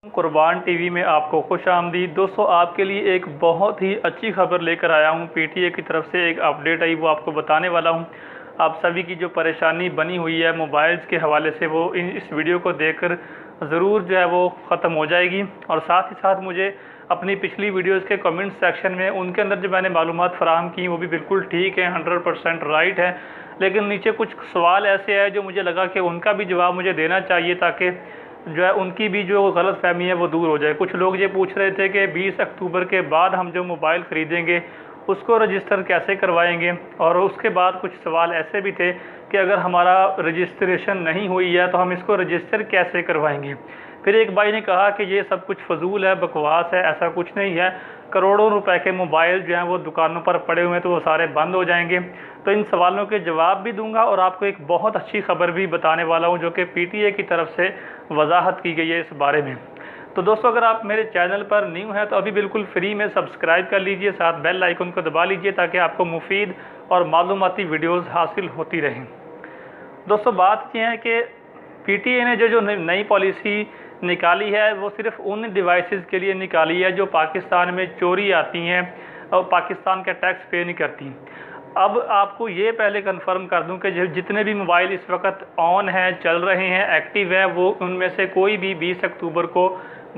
कुर्बान टीवी में आपको खुश आमदीद। दोस्तों, आपके लिए एक बहुत ही अच्छी खबर लेकर आया हूं। पीटीए की तरफ से एक अपडेट आई, वो आपको बताने वाला हूं। आप सभी की जो परेशानी बनी हुई है मोबाइल्स के हवाले से, वो इस वीडियो को देखकर ज़रूर जो है वो ख़त्म हो जाएगी। और साथ ही साथ मुझे अपनी पिछली वीडियोज़ के कमेंट सेक्शन में उनके अंदर जो मैंने मालूमात फ़राहम की वो भी बिल्कुल ठीक है, 100% राइट है। लेकिन नीचे कुछ सवाल ऐसे हैं जो मुझे लगा कि उनका भी जवाब मुझे देना चाहिए, ताकि जो है उनकी भी जो गलत फहमी है वो दूर हो जाए। कुछ लोग ये पूछ रहे थे कि 20 अक्टूबर के बाद हम जो मोबाइल ख़रीदेंगे उसको रजिस्टर कैसे करवाएंगे, और उसके बाद कुछ सवाल ऐसे भी थे कि अगर हमारा रजिस्ट्रेशन नहीं हुई है तो हम इसको रजिस्टर कैसे करवाएंगे। फिर एक भाई ने कहा कि ये सब कुछ फजूल है, बकवास है, ऐसा कुछ नहीं है। करोड़ों रुपए के मोबाइल जो हैं वो दुकानों पर पड़े हुए हैं, तो वो सारे बंद हो जाएंगे। तो इन सवालों के जवाब भी दूंगा और आपको एक बहुत अच्छी खबर भी बताने वाला हूं, जो कि पीटीए की तरफ से वजाहत की गई है इस बारे में। तो दोस्तों, अगर आप मेरे चैनल पर न्यू हैं तो अभी बिल्कुल फ्री में सब्सक्राइब कर लीजिए, साथ बेल आइकन को दबा लीजिए ताकि आपको मुफीद और मालूमाती वीडियोज़ हासिल होती रहें। दोस्तों, बात यह है कि पीटीए ने जो नई पॉलिसी निकाली है वो सिर्फ उन डिवाइसेस के लिए निकाली है जो पाकिस्तान में चोरी आती हैं और पाकिस्तान का टैक्स पे नहीं करती। अब आपको ये पहले कंफर्म कर दूं कि जितने भी मोबाइल इस वक्त ऑन हैं, चल रहे हैं, एक्टिव हैं, वो उनमें से कोई भी 20 अक्टूबर को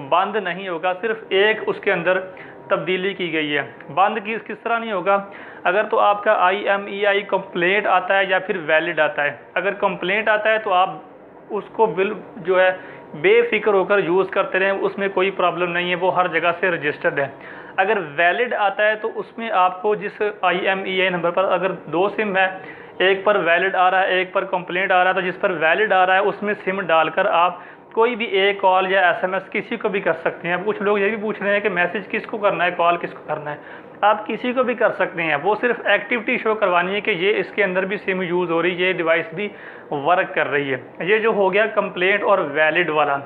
बंद नहीं होगा। सिर्फ एक उसके अंदर तब्दीली की गई है। बंद किस तरह नहीं होगा? अगर तो आपका IMEI कंप्लेंट आता है या फिर वैलिड आता है। अगर कंप्लेंट आता है तो आप उसको बिल जो है बेफिक्र होकर यूज़ करते रहें, उसमें कोई प्रॉब्लम नहीं है, वो हर जगह से रजिस्टर्ड है। अगर वैलिड आता है तो उसमें आपको जिस IMEI नंबर पर, अगर 2 सिम है, एक पर वैलिड आ रहा है, एक पर कंप्लेंट आ रहा है, तो जिस पर वैलिड आ रहा है उसमें सिम डालकर आप कोई भी एक कॉल या SMS किसी को भी कर सकते हैं। अब कुछ लोग ये भी पूछ रहे हैं कि मैसेज किसको करना है, कॉल किसको करना है। आप किसी को भी कर सकते हैं, वो सिर्फ एक्टिविटी शो करवानी है कि ये इसके अंदर भी सिम यूज़ हो रही है, ये डिवाइस भी वर्क कर रही है। ये जो हो गया कंप्लेंट और वैलिड वाला,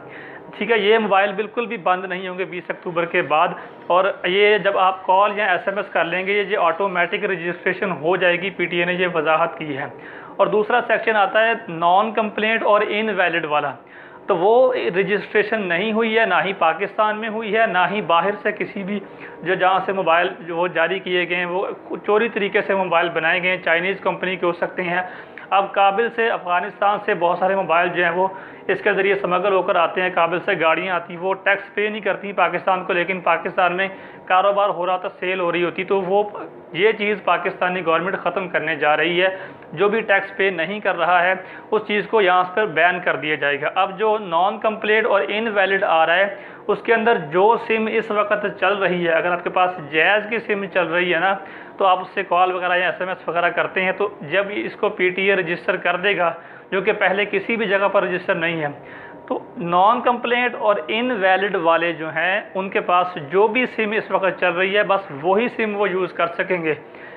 ठीक है। ये मोबाइल बिल्कुल भी बंद नहीं होंगे 20 अक्टूबर के बाद। और ये जब आप कॉल या SMS कर लेंगे ये ऑटोमेटिक रजिस्ट्रेशन हो जाएगी, पीटीए ने ये वजाहत की है। और दूसरा सेक्शन आता है नॉन कंप्लेंट और इनवैलिड वाला। तो वो रजिस्ट्रेशन नहीं हुई है, ना ही पाकिस्तान में हुई है, ना ही बाहर से किसी भी जो जहाँ से मोबाइल जो वो जारी किए गए हैं वो चोरी तरीके से मोबाइल बनाए गए हैं, चाइनीज़ कंपनी के हो सकते हैं। अब काबिल से, अफ़गानिस्तान से बहुत सारे मोबाइल जो हैं वो इसके ज़रिए स्मगल होकर आते हैं। काबिल से गाड़ियाँ आती, वो टैक्स पे नहीं करती पाकिस्तान को, लेकिन पाकिस्तान में कारोबार हो रहा था, सेल हो रही होती, तो वो ये चीज़ पाकिस्तानी गवर्नमेंट ख़त्म करने जा रही है। जो भी टैक्स पे नहीं कर रहा है उस चीज़ को यहाँ पर बैन कर दिया जाएगा। अब जो नॉन कंप्लीट और इनवैलिड आ रहा है उसके अंदर जो सिम इस वक्त चल रही है, अगर आपके पास जैज़ की सिम चल रही है ना, तो आप उससे कॉल वगैरह या SMS वगैरह करते हैं, तो जब इसको पीटीए रजिस्टर कर देगा, जो कि पहले किसी भी जगह पर रजिस्टर नहीं है, तो नॉन कंप्लेंट और इनवैलिड वाले जो हैं उनके पास जो भी सिम इस वक्त चल रही है बस वही सिम वो यूज़ कर सकेंगे।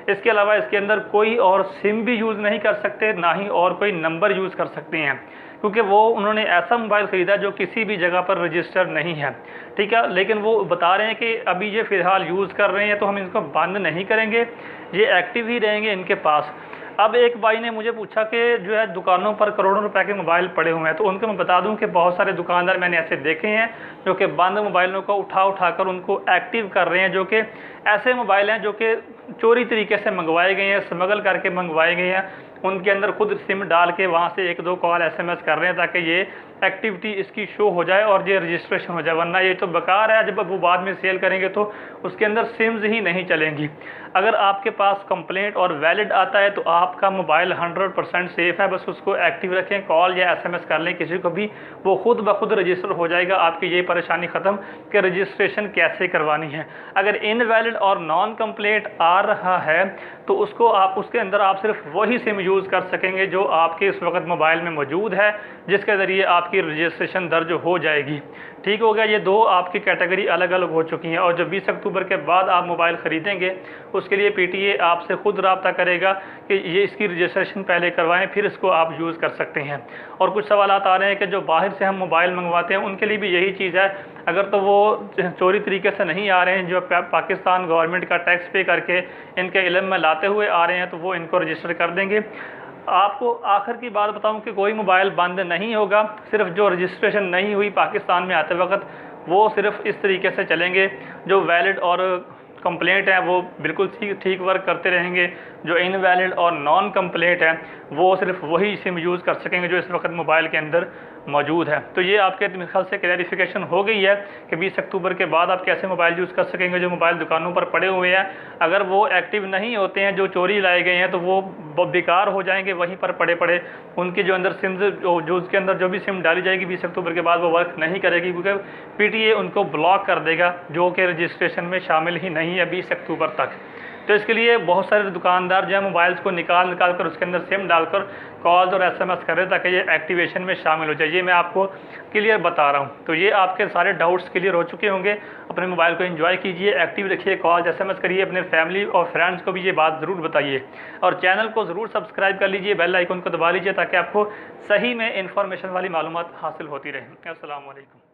इसके अलावा इसके अंदर कोई और सिम भी यूज़ नहीं कर सकते, ना ही और कोई नंबर यूज़ कर सकते हैं, क्योंकि वो उन्होंने ऐसा मोबाइल ख़रीदा जो किसी भी जगह पर रजिस्टर नहीं है, ठीक है। लेकिन वो बता रहे हैं कि अभी ये फ़िलहाल यूज़ कर रहे हैं तो हम इनको बंद नहीं करेंगे, ये एक्टिव ही रहेंगे इनके पास। अब एक भाई ने मुझे पूछा कि जो है दुकानों पर करोड़ों रुपए के मोबाइल पड़े हुए हैं, तो उनको मैं बता दूं कि बहुत सारे दुकानदार मैंने ऐसे देखे हैं जो कि बंद मोबाइलों को उठा कर उनको एक्टिव कर रहे हैं, जो कि ऐसे मोबाइल हैं जो कि चोरी तरीके से मंगवाए गए हैं, स्मगल करके मंगवाए गए हैं। उनके अंदर खुद सिम डाल के वहाँ से 1-2 कॉल SMS कर रहे हैं ताकि ये एक्टिविटी इसकी शो हो जाए और ये रजिस्ट्रेशन हो जाए, वरना ये तो बेकार है। जब वो बाद में सेल करेंगे तो उसके अंदर सिम्स ही नहीं चलेंगी। अगर आपके पास कंप्लेंट और वैलिड आता है तो आपका मोबाइल 100% सेफ़ है, बस उसको एक्टिव रखें, कॉल या SMS कर लें किसी को भी, वो खुद ब खुद रजिस्टर हो जाएगा। आपकी ये परेशानी ख़त्म कि रजिस्ट्रेशन कैसे करवानी है। अगर इनवैलिड और नॉन कंप्लेंट आ रहा है तो उसको आप उसके अंदर आप सिर्फ वही सिम यूज़ कर सकेंगे जो आपके इस वक्त मोबाइल में मौजूद है, जिसके ज़रिए आपकी रजिस्ट्रेशन दर्ज हो जाएगी। ठीक हो गया, ये 2 आपकी कैटेगरी अलग अलग हो चुकी हैं। और जो 20 अक्टूबर के बाद आप मोबाइल ख़रीदेंगे उसके लिए पीटीए आपसे खुद रब्ता करेगा कि ये इसकी रजिस्ट्रेशन पहले करवाएं, फिर इसको आप यूज़ कर सकते हैं। और कुछ सवाल आ रहे हैं कि जो बाहर से हम मोबाइल मंगवाते हैं उनके लिए भी यही चीज़ है। अगर तो वो चोरी तरीके से नहीं आ रहे हैं, जो पाकिस्तान गवर्नमेंट का टैक्स पे करके इनके इल्म में लाते हुए आ रहे हैं, तो वो इनको रजिस्टर कर देंगे। आपको आखिर की बात बताऊं कि कोई मोबाइल बंद नहीं होगा, सिर्फ जो रजिस्ट्रेशन नहीं हुई पाकिस्तान में आते वक्त वो सिर्फ इस तरीके से चलेंगे, जो वैलिड और कंप्लेंट है वो बिल्कुल ठीक वर्क करते रहेंगे, जो इनवैलिड और नॉन कंप्लेंट है वो सिर्फ वही सिम यूज़ कर सकेंगे जो इस वक्त मोबाइल के अंदर मौजूद है। तो ये आपके ख्याल से क्लैरिफिकेशन हो गई है कि 20 अक्टूबर के बाद आप कैसे मोबाइल यूज़ कर सकेंगे। जो मोबाइल दुकानों पर पड़े हुए हैं अगर वो एक्टिव नहीं होते हैं, जो चोरी लाए गए हैं, तो वो बेकार हो जाएंगे वहीं पर पड़े पड़े। उनके जो अंदर सिम जो उसके अंदर जो भी सिम डाली जाएगी 20 अक्टूबर के बाद वो वर्क नहीं करेगी, क्योंकि PTA उनको ब्लॉक कर देगा, जो कि रजिस्ट्रेशन में शामिल ही नहीं है 20 अक्टूबर तक। तो इसके लिए बहुत सारे दुकानदार जो है मोबाइल्स को निकाल कर उसके अंदर सिम डालकर कॉल्स और SMS कर रहे हैं ताकि ये एक्टिवेशन में शामिल हो जाए। ये मैं आपको क्लियर बता रहा हूँ। तो ये आपके सारे डाउट्स क्लियर हो चुके होंगे। अपने मोबाइल को एंजॉय कीजिए, एक्टिव रखिए, कॉल्स SMS करिए, अपने फैमिली और फ्रेंड्स को भी ये बात ज़रूर बताइए और चैनल को ज़रूर सब्सक्राइब कर लीजिए, बेल आइकन को दबा लीजिए ताकि आपको सही में इंफॉर्मेशन वाली मालूमात हासिल होती रहे। अस्सलाम वालेकुम।